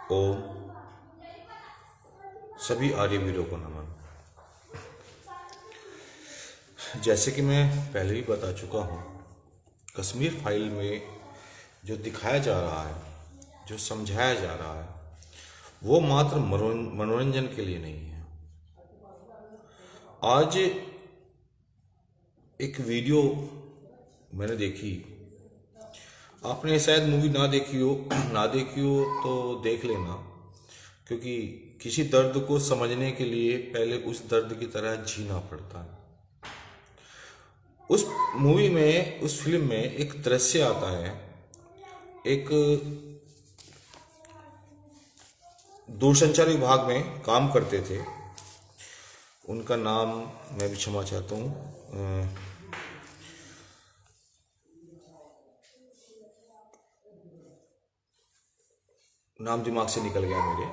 ओम सभी आर्यवीरों को नमन। जैसे कि मैं पहले भी बता चुका हूँ, कश्मीर फाइल में जो दिखाया जा रहा है, जो समझाया जा रहा है, वो मात्र मनोरंजन के लिए नहीं है। आज एक वीडियो मैंने देखी, आपने शायद मूवी ना देखी हो ना देखी हो तो देख लेना, क्योंकि किसी दर्द को समझने के लिए पहले उस दर्द की तरह जीना पड़ता है। उस मूवी में, उस फिल्म में एक दृश्य आता है, एक दूरसंचार विभाग में काम करते थे, उनका नाम मैं भी क्षमा चाहता हूँ, नाम दिमाग से निकल गया मेरे।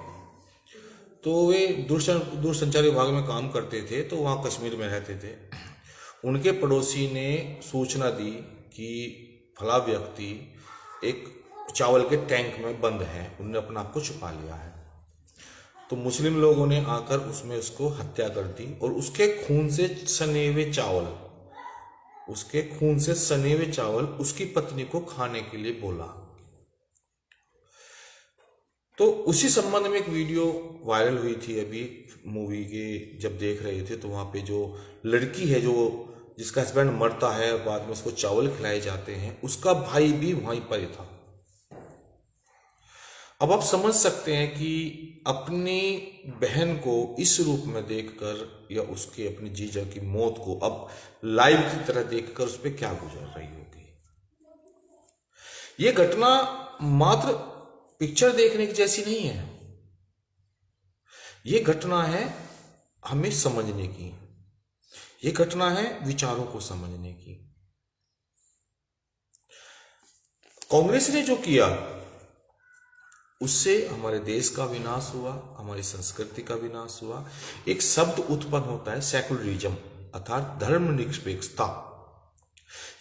तो वे दूरसंचार विभाग में काम करते थे, तो वहाँ कश्मीर में रहते थे। उनके पड़ोसी ने सूचना दी कि फला व्यक्ति एक चावल के टैंक में बंद है, उन्होंने अपना आप को छुपा लिया है। तो मुस्लिम लोगों ने आकर उसमें उसको हत्या कर दी और उसके खून से सने हुए चावल उसकी पत्नी को खाने के लिए बोला। तो उसी संबंध में एक वीडियो वायरल हुई थी अभी मूवी के, जब देख रहे थे, तो वहाँ पे जो लड़की है, जो जिसका हस्बैंड मरता है, बाद में उसको चावल खिलाए जाते हैं, उसका भाई भी वहीं पर ही था। अब आप समझ सकते हैं कि अपनी बहन को इस रूप में देखकर, या उसके अपनी जीजा की मौत को अब लाइव की तरह देखकर उस पर क्या गुजर रही होगी। ये घटना मात्र पिक्चर देखने की जैसी नहीं है, ये घटना है हमें समझने की, ये घटना है विचारों को समझने की। कांग्रेस ने जो किया, उससे हमारे देश का विनाश हुआ, हमारी संस्कृति का विनाश हुआ। एक शब्द उत्पन्न होता है सेकुलरिज्म, अर्थात धर्मनिरपेक्षता।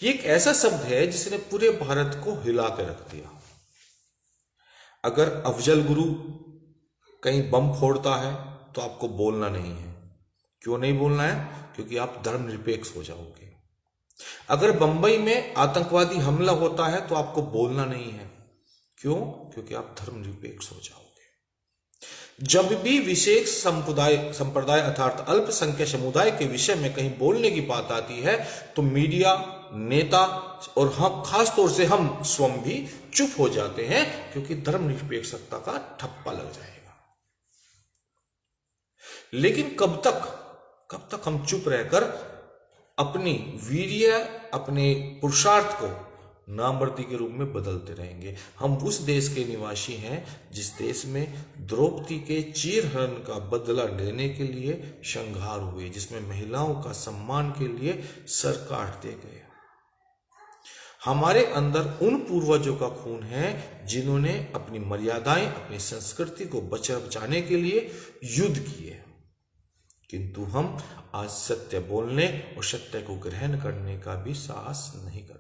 ये एक ऐसा शब्द है जिसने पूरे भारत को हिला के रख दिया। अगर अफजल गुरु कहीं बम फोड़ता है तो आपको बोलना नहीं है। क्यों नहीं बोलना है? क्योंकि आप धर्मनिरपेक्ष हो जाओगे। अगर बंबई में आतंकवादी हमला होता है तो आपको बोलना नहीं है। क्यों? क्योंकि आप धर्मनिरपेक्ष हो जाओगे। जब भी विशेष संप्रदाय अर्थात अल्पसंख्यक समुदाय के विषय में कहीं बोलने की बात आती है तो मीडिया, नेता और हम, खास तौर से हम स्वयं भी चुप हो जाते हैं, क्योंकि धर्मनिरपेक्षता का ठप्पा लग जाएगा। लेकिन कब तक हम चुप रहकर अपनी वीर्य, अपने पुरुषार्थ को नामर्दी के रूप में बदलते रहेंगे? हम उस देश के निवासी हैं जिस देश में द्रौपदी के चीरहरण का बदला लेने के लिए संहार हुए, जिसमें महिलाओं का सम्मान के लिए सर काट दिए गए। हमारे अंदर उन पूर्वजों का खून है जिन्होंने अपनी मर्यादाएं, अपनी संस्कृति को बचाने के लिए युद्ध किए। किंतु हम आज सत्य बोलने और सत्य को ग्रहण करने का भी साहस नहीं करते।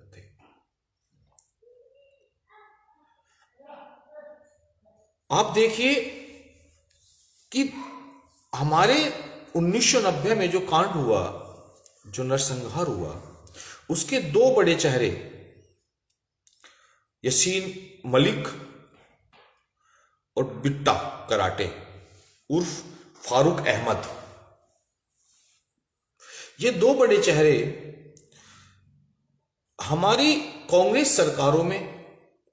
आप देखिए कि हमारे 1990 में जो कांड हुआ, जो नरसंहार हुआ, उसके दो बड़े चेहरे, यासीन मलिक और बिट्टा कराटे उर्फ फारूक अहमद, ये दो बड़े चेहरे हमारी कांग्रेस सरकारों में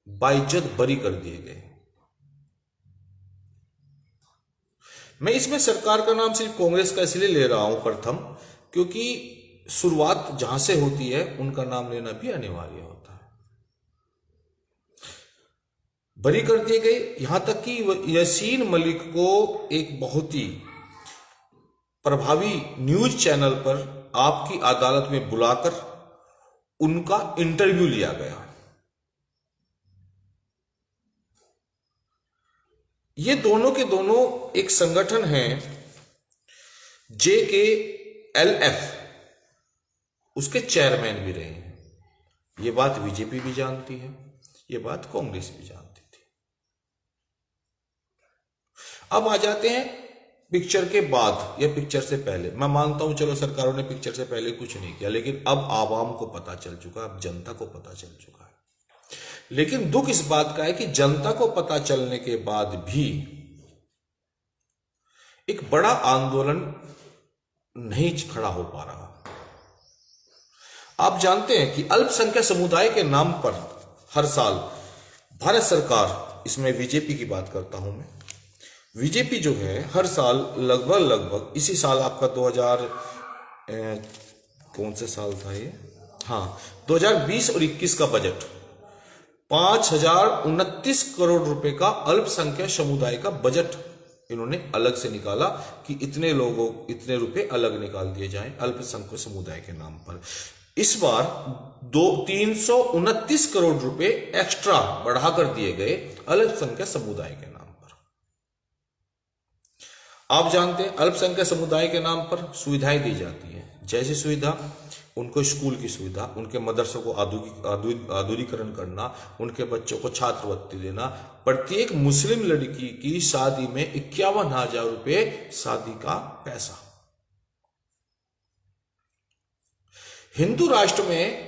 बाइज्जत बरी कर दिए गए। मैं इसमें सरकार का नाम सिर्फ कांग्रेस का इसलिए ले रहा हूं प्रथम, क्योंकि शुरुआत जहां से होती है उनका नाम लेना भी अनिवार्य होता है। बरी कर दिए गए, यहां तक कि यासीन मलिक को एक बहुत ही प्रभावी न्यूज चैनल पर आपकी अदालत में बुलाकर उनका इंटरव्यू लिया गया। ये दोनों के दोनों एक संगठन है JKLF, उसके चेयरमैन भी रहे हैं। ये बात बीजेपी भी जानती है, ये बात कांग्रेस भी जानती थी। अब आ जाते हैं पिक्चर के बाद या पिक्चर से पहले। मैं मानता हूं चलो सरकारों ने पिक्चर से पहले कुछ नहीं किया, लेकिन अब आवाम को पता चल चुका, अब जनता को पता चल चुका है। लेकिन दुख इस बात का है कि जनता को पता चलने के बाद भी एक बड़ा आंदोलन नहीं खड़ा हो पा रहा। आप जानते हैं कि अल्पसंख्यक समुदाय के नाम पर हर साल भारत सरकार, इसमें बीजेपी की बात करता हूं मैं, बीजेपी जो है हर साल लगभग इसी साल आपका 2000 कौन से साल था ये, हाँ 2020 और 21 का बजट 5029 करोड़ रुपए का अल्पसंख्यक समुदाय का बजट इन्होंने अलग से निकाला कि इतने लोगों इतने रुपए अलग निकाल दिए जाएं अल्पसंख्यक समुदाय के नाम पर। इस बार 329 करोड़ रुपए एक्स्ट्रा बढ़ाकर दिए गए अल्पसंख्यक समुदाय के नाम पर। आप जानते हैं अल्पसंख्यक समुदाय के नाम पर सुविधाएं दी जाती है, जैसी सुविधा उनको स्कूल की सुविधा, उनके मदरसों को आधुनिकीकरण करना, उनके बच्चों को छात्रवृत्ति देना, प्रत्येक मुस्लिम लड़की की शादी में 51,000 रुपए शादी का पैसा। हिंदू राष्ट्र में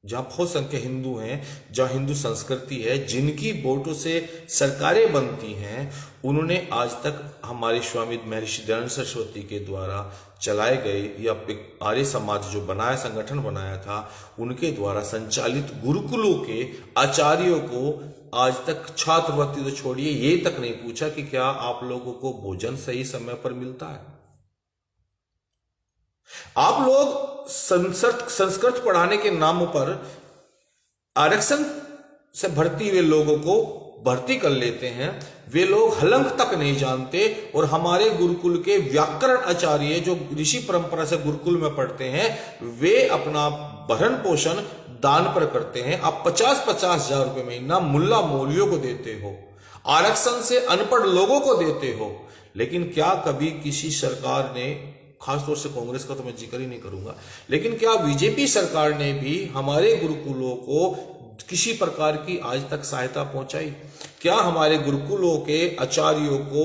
जहां बहुत संख्या हिंदू हैं, जहां हिंदू संस्कृति है, जिनकी वोटों से सरकारें बनती हैं, उन्होंने आज तक हमारे स्वामी महर्षि दयानंद सरस्वती के द्वारा चलाए गए या आर्य समाज जो बनाया, संगठन बनाया था, उनके द्वारा संचालित गुरुकुलों के आचार्यों को आज तक छात्रवृत्ति तो छोड़िए, ये तक नहीं पूछा कि क्या आप लोगों को भोजन सही समय पर मिलता है। आप लोग संस्कृत पढ़ाने के नाम पर आरक्षण से भर्ती हुए लोगों को भर्ती कर लेते हैं। वे लोग हलंक तक नहीं जानते और हमारे गुरुकुल के व्याकरण आचार्य जो ऋषि परंपरा से गुरुकुल में पढ़ते हैं, वे अपना भरण पोषण दान पर करते हैं। आप 50-50 हजार रुपए महीना मुल्ला मौलवियों को देते हो, आरक्षण से अनपढ़ लोगों को देते हो, लेकिन क्या कभी किसी सरकार ने, खासतौर से कांग्रेस का तो मैं जिक्र ही नहीं करूंगा, लेकिन क्या बीजेपी सरकार ने भी हमारे गुरुकुलों को किसी प्रकार की आज तक सहायता पहुंचाई? क्या हमारे गुरुकुलों के आचार्यों को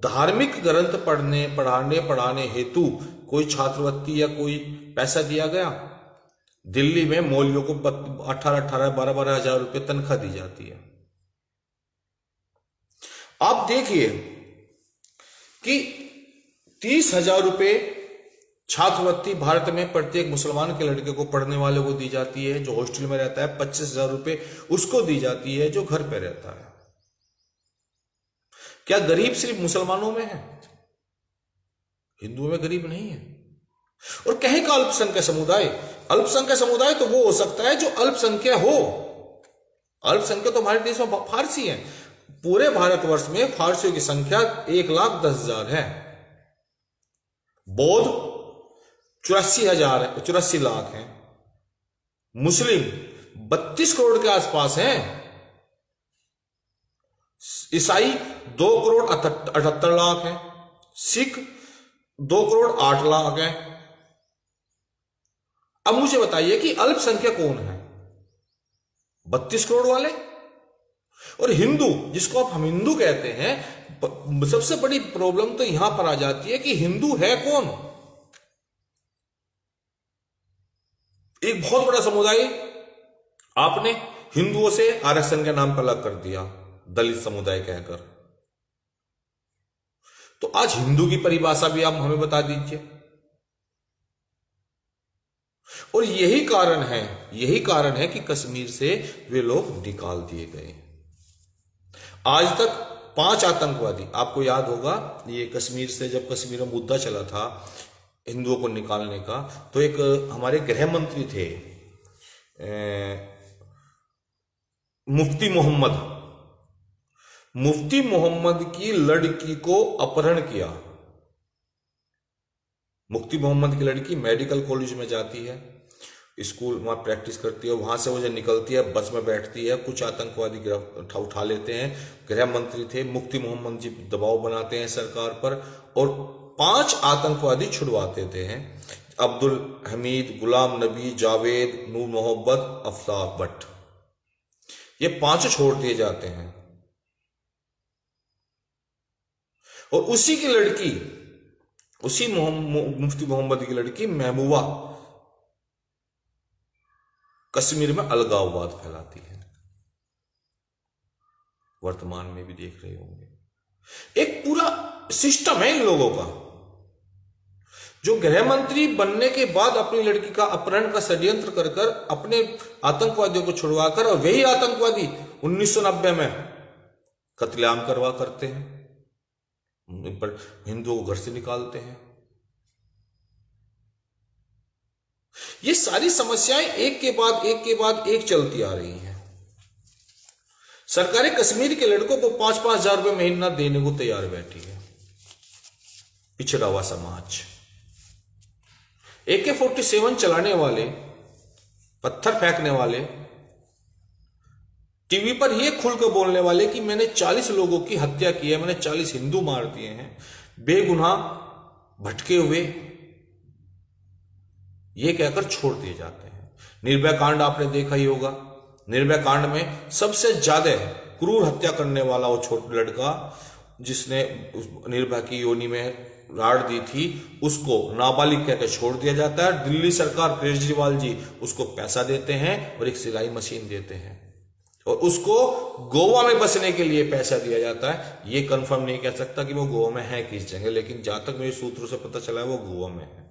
धार्मिक ग्रंथ पढ़ाने हेतु कोई छात्रवृत्ति या कोई पैसा दिया गया? दिल्ली में मौलवियों को 18-18, 12-12 हजार रुपए तनख्वाह दी जाती है। आप देखिए कि 30,000 रुपए छात्रवृत्ति भारत में प्रत्येक मुसलमान के लड़के को, पढ़ने वाले को दी जाती है। जो हॉस्टल में रहता है 25,000 रुपए उसको दी जाती है जो घर पे रहता है। क्या गरीब सिर्फ मुसलमानों में है? हिंदुओं में गरीब नहीं है। और कहे का अल्पसंख्यक समुदाय, अल्पसंख्यक समुदाय तो वो हो सकता है जो अल्पसंख्यक हो। अल्पसंख्यक तो हमारे देश में फारसी है। पूरे भारतवर्ष में फारसियों की संख्या 1,10,000 है। बौद्ध 84 लाख हैं। मुस्लिम 32 करोड़ के आसपास हैं। ईसाई 2 करोड़ 78 लाख हैं। सिख 2 करोड़ 8 लाख हैं। अब मुझे बताइए कि अल्पसंख्यक कौन है? 32 करोड़ वाले। और हिंदू, जिसको हम हिंदू कहते हैं, सबसे बड़ी प्रॉब्लम तो यहां पर आ जाती है कि हिंदू है कौन? एक बहुत बड़ा समुदाय आपने हिंदुओं से आरक्षण के नाम पर अलग कर दिया, दलित समुदाय कहकर। तो आज हिंदू की परिभाषा भी आप हमें बता दीजिए। और यही कारण है कि कश्मीर से वे लोग निकाल दिए गए। आज तक 5 आतंकवादी, आपको याद होगा ये कश्मीर से, जब कश्मीर में मुद्दा चला था हिंदुओं को निकालने का, तो एक हमारे गृह मंत्री थे मुफ्ती मोहम्मद की लड़की को अपहरण किया। मुफ्ती मोहम्मद की लड़की मेडिकल कॉलेज में जाती है, स्कूल वहां प्रैक्टिस करती है। वहां से वो जब निकलती है बस में बैठती है, कुछ आतंकवादी उठा लेते हैं। गृह मंत्री थे मुफ्ती मोहम्मद जी, दबाव बनाते हैं सरकार पर और 5 आतंकवादी छुड़वाते थे हैं। अब्दुल हमीद, गुलाम नबी, जावेद, नूर मोहब्बत, अफ्ताब भट्ट, ये 5 छोड़ दिए जाते हैं। और उसी की लड़की, उसी मुफ्ती मोहम्मद की लड़की महबूबा कश्मीर में अलगाववाद फैलाती है। वर्तमान में भी देख रहे होंगे। एक पूरा सिस्टम है इन लोगों का, जो गृह मंत्री बनने के बाद अपनी लड़की का अपहरण का षड्यंत्र कर कर अपने आतंकवादियों को छुड़वाकर, और वही आतंकवादी 1990 में कत्लेआम करवा करते हैं, इन पर हिंदुओं को घर से निकालते हैं। ये सारी समस्याएं एक के बाद एक चलती आ रही हैं। सरकारें कश्मीर के लड़कों को 5-5 हजार रुपए महीना देने को तैयार बैठी है। पिछड़ा हुआ समाज, AK-47 चलाने वाले, पत्थर फेंकने वाले, टीवी पर यह खुलकर बोलने वाले कि मैंने 40 लोगों की हत्या की है, मैंने 40 हिंदू मार दिए हैं, बेगुनाह भटके हुए, ये कहकर छोड़ दिए जाते हैं। निर्भया कांड आपने देखा ही होगा। निर्भया कांड में सबसे ज्यादा क्रूर हत्या करने वाला वो छोटा लड़का जिसने निर्भया की योनि में राड़ दी थी, उसको नाबालिग कहकर छोड़ दिया जाता है। दिल्ली सरकार, केजरीवाल जी उसको पैसा देते हैं और एक सिलाई मशीन देते हैं, और उसको गोवा में बसने के लिए पैसा दिया जाता है। ये कंफर्म नहीं कह सकता कि वो गोवा में है किस जगह, लेकिन जहां तक मेरे सूत्रों से पता चला है वो गोवा में है।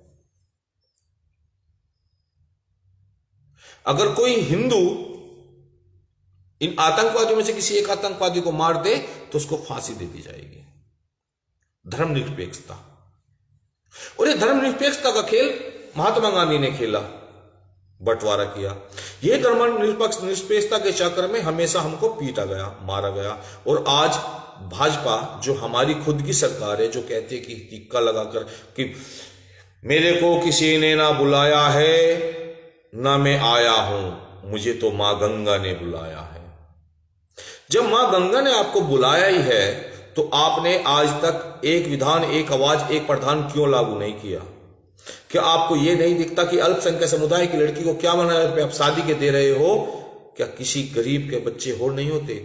अगर कोई हिंदू इन आतंकवादियों में से किसी एक आतंकवादी को मार दे तो उसको फांसी दे दी जाएगी। धर्मनिरपेक्षता, और ये धर्मनिरपेक्षता का खेल महात्मा गांधी ने खेला, बंटवारा किया। ये धर्मनिरपेक्षता के चक्कर में हमेशा हमको पीटा गया, मारा गया। और आज भाजपा जो हमारी खुद की सरकार है, जो कहती है कि टिक्का लगाकर कि मेरे को किसी ने ना बुलाया है ना मैं आया हूं, मुझे तो मां गंगा ने बुलाया है। जब मां गंगा ने आपको बुलाया ही है तो आपने आज तक एक विधान, एक आवाज, एक प्रधान क्यों लागू नहीं किया? क्या आपको यह नहीं दिखता कि अल्पसंख्यक समुदाय की लड़की को क्या मना आप शादी के दे रहे हो? क्या किसी गरीब के बच्चे हो नहीं होते?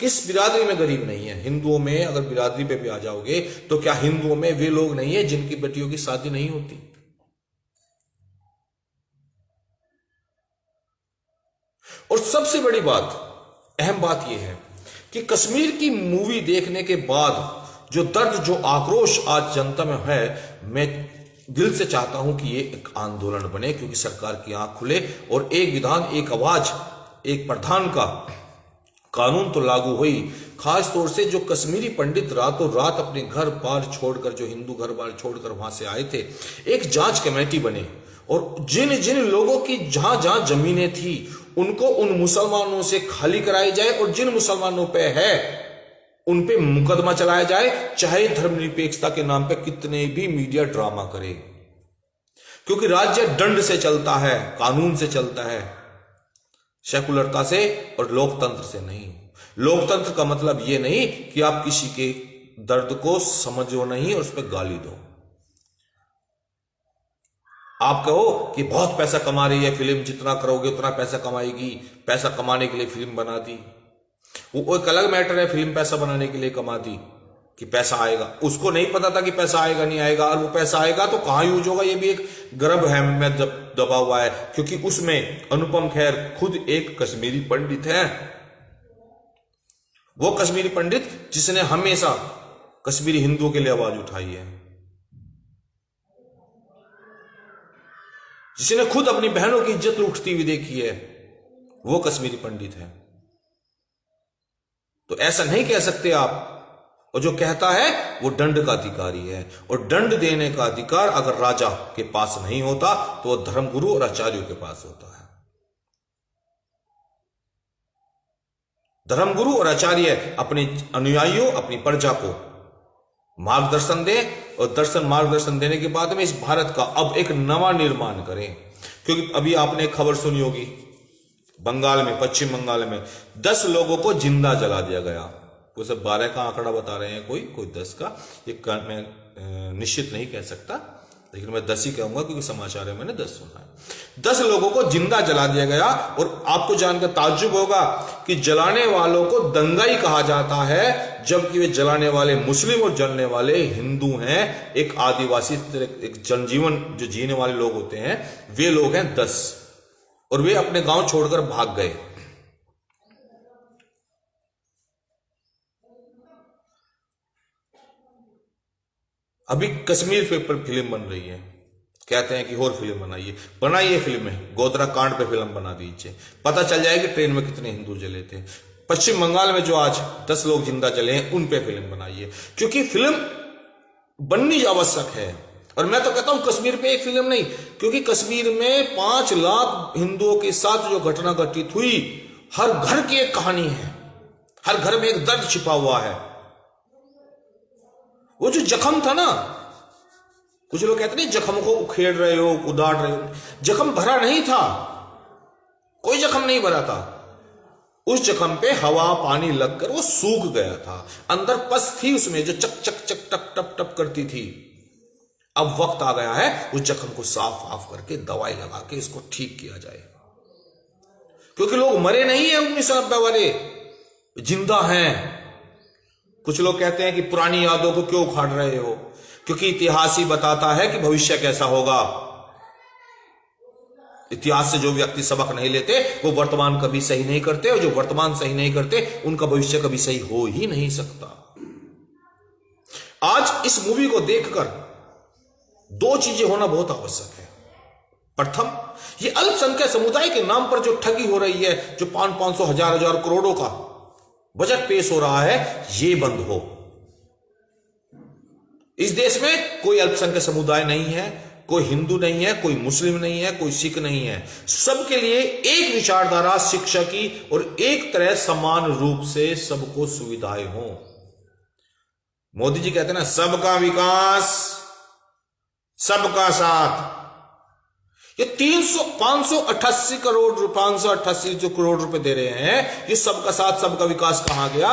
किस बिरादरी में गरीब नहीं है? हिंदुओं में अगर बिरादरी पे भी आ जाओगे तो क्या हिंदुओं में वे लोग नहीं है जिनकी बेटियों की शादी नहीं होती? और सबसे बड़ी बात, अहम बात यह है कि कश्मीर की मूवी देखने के बाद जो दर्द, जो आक्रोश आज जनता में है, मैं दिल से चाहता हूं कि ये एक आंदोलन बने, क्योंकि सरकार की आंख खुले और एक विधान, एक आवाज, एक प्रधान का कानून तो लागू हुई। खास तौर से जो कश्मीरी पंडित रातों रात अपने घर बार छोड़कर, जो हिंदू घर बार छोड़कर वहां से आए थे, एक जांच कमेटी बने और जिन जिन लोगों की जहां जहां जमीनें थी उनको उन मुसलमानों से खाली कराई जाए, और जिन मुसलमानों पे है उन पे मुकदमा चलाया जाए, चाहे धर्मनिरपेक्षता के नाम पे कितने भी मीडिया ड्रामा करे। क्योंकि राज्य दंड से चलता है, कानून से चलता है, सेकुलरता से और लोकतंत्र से नहीं। लोकतंत्र का मतलब यह नहीं कि आप किसी के दर्द को समझो नहीं और उस पर गाली दो। आप कहो कि बहुत पैसा कमा रही है फिल्म, जितना करोगे उतना पैसा कमाएगी, पैसा कमाने के लिए फिल्म बना दी। वो एक अलग मैटर है, फिल्म पैसा बनाने के लिए कमा दी कि पैसा आएगा। उसको नहीं पता था कि पैसा आएगा नहीं आएगा, और वो पैसा आएगा तो कहां यूज होगा, ये भी एक गर्भ है में दबा हुआ है। क्योंकि उसमें अनुपम खेर खुद एक कश्मीरी पंडित है, वो कश्मीरी पंडित जिसने हमेशा कश्मीरी हिंदुओं के लिए आवाज उठाई है, जिसने खुद अपनी बहनों की इज्जत लूटती हुई देखी है, वो कश्मीरी पंडित है। तो ऐसा नहीं कह सकते आप। और जो कहता है वो दंड का अधिकारी है, और दंड देने का अधिकार अगर राजा के पास नहीं होता तो वो धर्मगुरु और आचार्यों के पास होता है। धर्मगुरु और आचार्य अपने अनुयायियों, अपनी प्रजा को मार्गदर्शन दें, और मार्गदर्शन देने के बाद में इस भारत का अब एक नवा निर्माण करें। क्योंकि अभी आपने एक खबर सुनी होगी, बंगाल में, पश्चिम बंगाल में 10 लोगों को जिंदा जला दिया गया। कोई सब 12 का आंकड़ा बता रहे हैं, कोई 10 का, ये मैं निश्चित नहीं कह सकता, लेकिन मैं 10 ही कहूंगा क्योंकि समाचार में मैंने 10 सुना है। 10 लोगों को जिंदा जला दिया गया। और आपको जानकर ताज्जुब होगा कि जलाने वालों को दंगाई कहा जाता है, जबकि वे जलाने वाले मुस्लिम और जलने वाले हिंदू हैं। एक आदिवासी, एक जनजीवन जो जीने वाले लोग होते हैं, वे लोग हैं 10, और वे अपने गांव छोड़कर भाग गए। अभी कश्मीर पर फिल्म बन रही है, कहते हैं कि और फिल्म बनाइए फिल्म है, गोधरा कांड पे फिल्म बना दीजिए, पता चल जाएगी ट्रेन में कितने हिंदू जले थे। पश्चिम बंगाल में जो आज 10 लोग जिंदा जले हैं, उन पे फिल्म बनाइए, क्योंकि फिल्म बननी आवश्यक है। और मैं तो कहता हूं कश्मीर पे एक फिल्म नहीं, क्योंकि कश्मीर में 5 लाख हिंदुओं के साथ जो घटना घटित हुई, हर घर की एक कहानी है, हर घर में एक दर्द छिपा हुआ है। वो जो जख्म था ना, कुछ लोग कहते नहीं जख्म को उखेड़ रहे हो, उदाड़ रहे हो, जख्म भरा नहीं था, कोई जख्म नहीं भरा था। उस जख्म पे हवा पानी लगकर वो सूख गया था, अंदर पस थी उसमें जो चक चक चक टप टप टप करती थी। अब वक्त आ गया है उस जख्म को साफ साफ करके दवाई लगा के इसको ठीक किया जाए, क्योंकि लोग मरे नहीं है 1990 वाले, जिंदा हैं। कुछ लोग कहते हैं कि पुरानी यादों को क्यों उखाड़ रहे हो, क्योंकि इतिहास ही बताता है कि भविष्य कैसा होगा। इतिहास से जो व्यक्ति सबक नहीं लेते वो वर्तमान कभी सही नहीं करते, और जो वर्तमान सही नहीं करते उनका भविष्य कभी सही हो ही नहीं सकता। आज इस मूवी को देखकर 2 चीजें होना बहुत आवश्यक है। प्रथम, ये अल्पसंख्यक समुदाय के नाम पर जो ठगी हो रही है, जो 500 हजार करोड़ों का बजट पेश हो रहा है, ये बंद हो। इस देश में कोई अल्पसंख्यक समुदाय नहीं है, कोई हिंदू नहीं है, कोई मुस्लिम नहीं है, कोई सिख नहीं है। सबके लिए एक विचारधारा, शिक्षा की, और एक तरह समान रूप से सबको सुविधाएं हो। मोदी जी कहते हैं ना, सबका विकास सबका साथ। ये 588 करोड़ रुपए दे रहे हैं, ये सबका साथ सबका विकास कहां गया?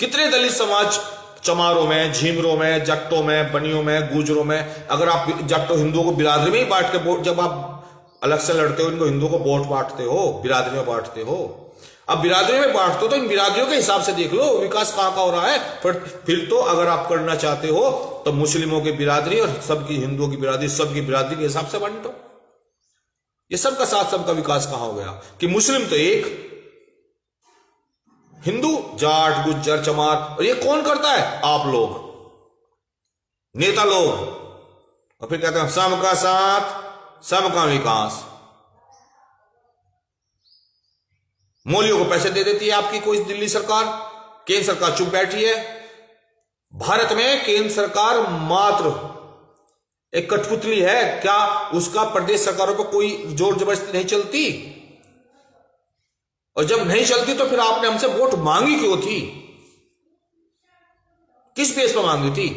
कितने दलित समाज चमारों में, झीमरों में, जट्टों में, बनियों में, गुजरों में, अगर आप जट्टों हिंदुओं को बिरादरी में ही बांट के वोट, जब आप इलेक्शन लड़ते हो इनको हिंदुओं को वोट बांटते हो, बिरादरी में बांटते हो, अब बिरादरी में बांटते हो तो इन बिरादरियों के हिसाब से देख लो विकास कहां का हो रहा है। फिर तो अगर आप करना चाहते हो तो मुस्लिमों की बिरादरी और सबकी, हिंदुओं की बिरादरी, सबकी बिरादरी के हिसाब से बांटो। ये सबका साथ सबका विकास कहां हो गया कि मुस्लिम तो एक, हिंदू जाट गुज्जर चमार, और ये कौन करता है? आप लोग, नेता लोग। और फिर कहते हैं सबका साथ सबका विकास। मौलियों को पैसे दे देती है आपकी कोई दिल्ली सरकार, केंद्र सरकार चुप बैठी है। भारत में केंद्र सरकार मात्र एक कठपुतली है क्या? उसका प्रदेश सरकारों पर कोई जोर जबरदस्ती नहीं चलती, और जब नहीं चलती तो फिर आपने हमसे वोट मांगी क्यों थी? किस बेस पर मांगी थी?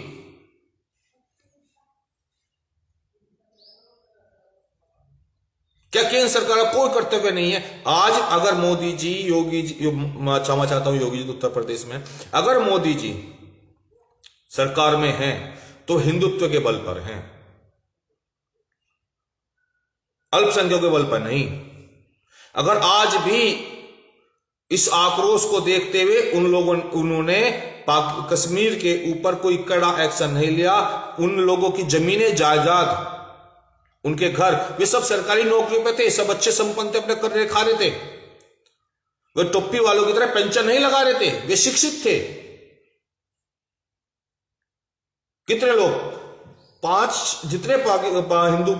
क्या केंद्र सरकार का कोई कर्तव्य नहीं है? आज अगर मोदी जी, योगी जी, क्षमा चाहता हूं योगी जी उत्तर प्रदेश में, अगर मोदी जी सरकार में हैं तो हिंदुत्व के बल पर हैं, अल्पसंख्यकों के बल पर नहीं। अगर आज भी इस आक्रोश को देखते हुए उन्होंने कश्मीर के ऊपर कोई कड़ा एक्शन नहीं लिया, उन लोगों की जमीनें जायदाद, उनके घर, वे सब सरकारी नौकरियों पे थे, सब अच्छे संपन्न थे, अपने कर खा रहे थे, वे टोपी वालों की तरह पेंशन नहीं लगा रहे थे, वे शिक्षित थे। कितने लोग, 5 जितने हिंदू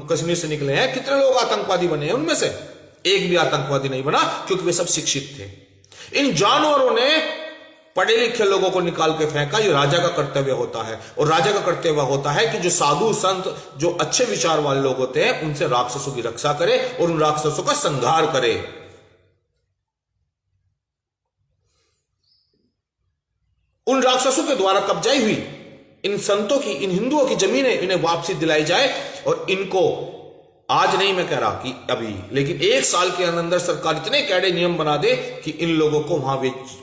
कश्मीर से निकले हैं, कितने लोग आतंकवादी बने हैं? उनमें से एक भी आतंकवादी नहीं बना, क्योंकि वे सब शिक्षित थे। इन जानवरों ने पढ़े लिखे लोगों को निकाल के फेंका। ये राजा का कर्तव्य होता है, और राजा का कर्तव्य होता है कि जो साधु संत, जो अच्छे विचार वाले लोग होते हैं, उनसे राक्षसों की रक्षा करे और उन राक्षसों का संहार करे। उन राक्षसों के द्वारा कब्जाई हुई इन संतों की, इन हिंदुओं की जमीनें इन्हें वापसी दिलाई जाए, और इनको आज नहीं मैं कह रहा कि अभी, लेकिन 1 साल के अंदर सरकार इतने कैडे नियम बना दे कि इन लोगों को वहां,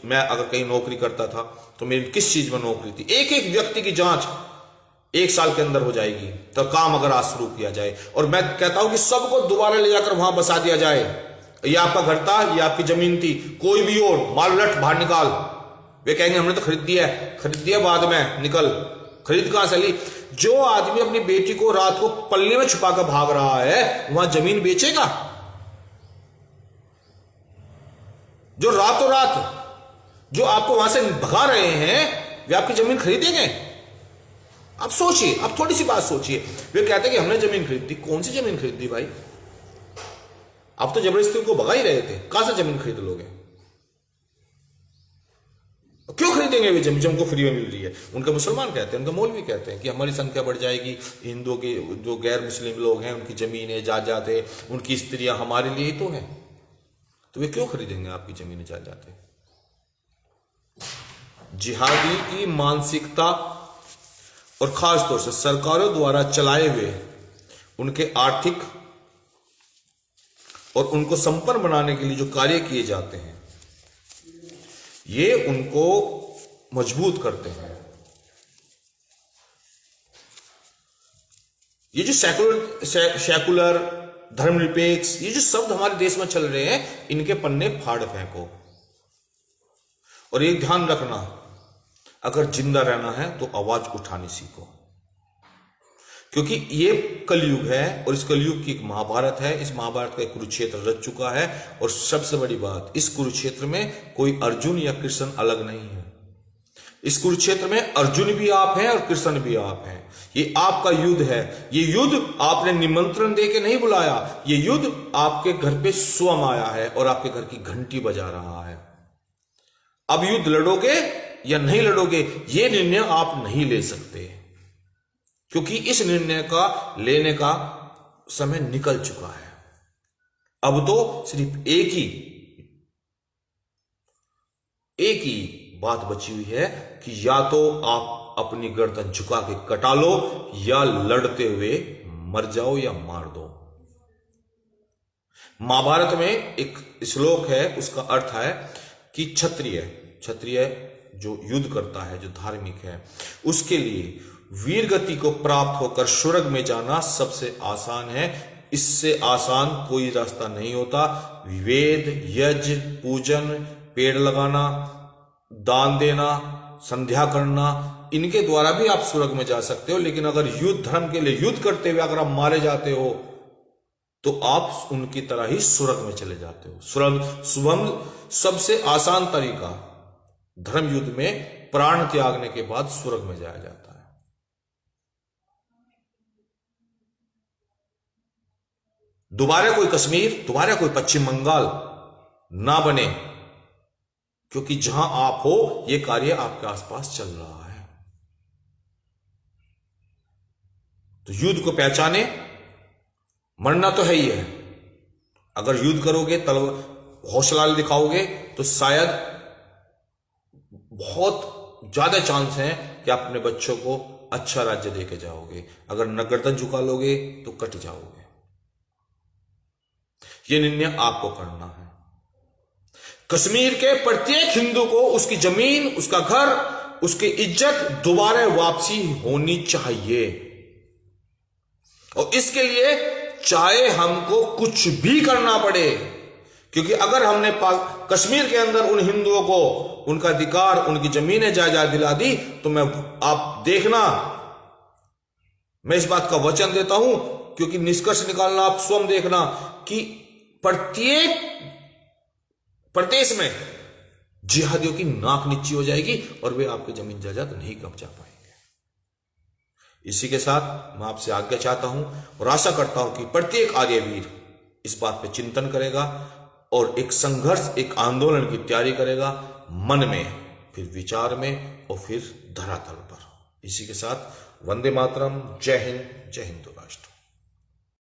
मैं अगर कहीं नौकरी करता था तो मेरी किस चीज में नौकरी थी। एक एक व्यक्ति की जांच 1 साल के अंदर हो जाएगी, तो काम अगर आज शुरू किया जाए। और मैं कहता हूं कि सबको दोबारा ले जाकर वहां बसा दिया जाए। ये आपका घर था, ये आपकी जमीन थी, कोई भी हो, माल रट बाहर निकाल। वे कहेंगे हमने तो खरीद दिया बाद में, निकल। खरीद कहां से ली? जो आदमी अपनी बेटी को रात को पल्ले में छुपा कर भाग रहा है, वहां जमीन बेचेगा? जो रातों रात जो आपको वहां से भगा रहे हैं, वे आपकी जमीन खरीदेंगे? आप सोचिए, आप थोड़ी सी बात सोचिए। वे कहते हैं कि हमने जमीन खरीदी। कौन सी जमीन खरीदी भाई? आप तो जबरदस्ती उनको भगा ही रहे थे। कहां से जमीन खरीद लोगे? क्यों खरीदेंगे वे जमीन जो फ्री में मिल रही है? उनके मुसलमान कहते हैं, उनके मौलवी कहते हैं कि हमारी संख्या बढ़ जाएगी, हिंदुओं के जो गैर मुस्लिम लोग हैं उनकी जमीनें जायदादें, उनकी स्त्रियां हमारे लिए ही तो हैं। तो वे क्यों खरीदेंगे आपकी जमीनें जायदादें? जिहादी की मानसिकता और खासतौर से सरकारों द्वारा चलाए हुए उनके आर्थिक और उनको संपन्न बनाने के लिए जो कार्य किए जाते हैं, ये उनको मजबूत करते हैं। ये जो सेकुलर धर्मनिरपेक्ष, ये जो शब्द हमारे देश में चल रहे हैं, इनके पन्ने फाड़ फेंको। और एक ध्यान रखना, अगर जिंदा रहना है तो आवाज उठानी सीखो, क्योंकि ये कलयुग है और इस कलयुग की एक महाभारत है। इस महाभारत का एक कुरुक्षेत्र रच चुका है। और सबसे बड़ी बात, इस कुरुक्षेत्र में कोई अर्जुन या कृष्ण अलग नहीं है। इस कुरुक्षेत्र में अर्जुन भी आप हैं और कृष्ण भी आप हैं। ये आपका युद्ध है। ये युद्ध आपने निमंत्रण दे के नहीं बुलाया, ये युद्ध आपके घर पे स्वयं आया है और आपके घर की घंटी बजा रहा है। अब युद्ध लड़ोगे या नहीं लड़ोगे, ये निर्णय आप नहीं ले सकते, क्योंकि इस निर्णय का लेने का समय निकल चुका है। अब तो सिर्फ एक ही बात बची हुई है कि या तो आप अपनी गर्दन झुका के कटा लो, या लड़ते हुए मर जाओ या मार दो। महाभारत में एक श्लोक है, उसका अर्थ है कि क्षत्रिय जो युद्ध करता है, जो धार्मिक है, उसके लिए वीर गति को प्राप्त होकर स्वर्ग में जाना सबसे आसान है। इससे आसान कोई रास्ता नहीं होता। वेद, यज्ञ, पूजन, पेड़ लगाना, दान देना, संध्या करना, इनके द्वारा भी आप स्वर्ग में जा सकते हो। लेकिन अगर युद्ध धर्म के लिए युद्ध करते हुए अगर आप मारे जाते हो, तो आप उनकी तरह ही स्वर्ग में चले जाते हो। स्वर्ग सबसे आसान तरीका, धर्म युद्ध में प्राण त्यागने के बाद स्वर्ग में जाया जाता है। दोबारा कोई कश्मीर, दोबारा कोई पश्चिम बंगाल ना बने, क्योंकि जहां आप हो यह कार्य आपके आसपास चल रहा है। तो युद्ध को पहचाने, मरना तो है ही है। अगर युद्ध करोगे, हौसला दिखाओगे, तो शायद बहुत ज्यादा चांस है कि आप अपने बच्चों को अच्छा राज्य देके जाओगे। अगर गर्दन झुका लोगे तो कट जाओगे। यह निर्णय आपको करना है। कश्मीर के प्रत्येक हिंदू को उसकी जमीन, उसका घर, उसकी इज्जत दोबारा वापसी होनी चाहिए। और इसके लिए चाहे हमको कुछ भी करना पड़े, क्योंकि अगर हमने कश्मीर के अंदर उन हिंदुओं को उनका अधिकार, उनकी जमीनें जायदाद दिला दी, तो आप देखना, मैं इस बात का वचन देता हूं, क्योंकि निष्कर्ष निकालना आप स्वयं देखना कि प्रत्येक प्रदेश में जिहादियों की नाक नीची हो जाएगी और वे आपकी जमीन जायदाद नहीं कब्जा पाएंगे। इसी के साथ मैं आपसे आज्ञा चाहता हूं और आशा करता हूं कि प्रत्येक आर्यवीर इस बात पे चिंतन करेगा और एक संघर्ष, एक आंदोलन की तैयारी करेगा, मन में, फिर विचार में और फिर धरातल पर। इसी के साथ वंदे मातरम। जय हिंद, जय हिंदुस्तान।